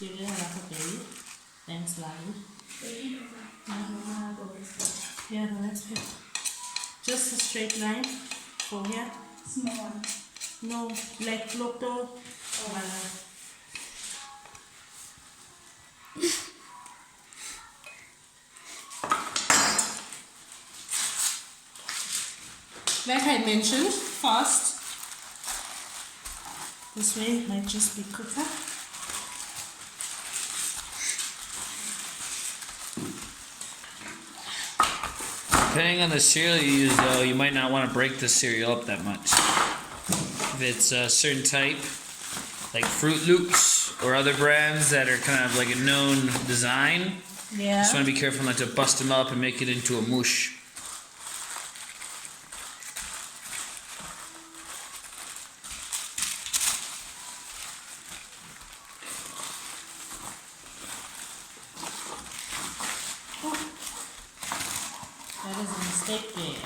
You didn't have a baby. Thanks, Lion. Yeah, no, that's good. Just a straight line for here. Small one. No, like local. Like I mentioned, fast. This way might just be quicker. Depending on the cereal you use, though, you might not want to break the cereal up that much. If it's a certain type, like Fruit Loops or other brands that are kind of like a known design, Yeah. just want to be careful not to bust them up and make it into a mush. That is a mistake there.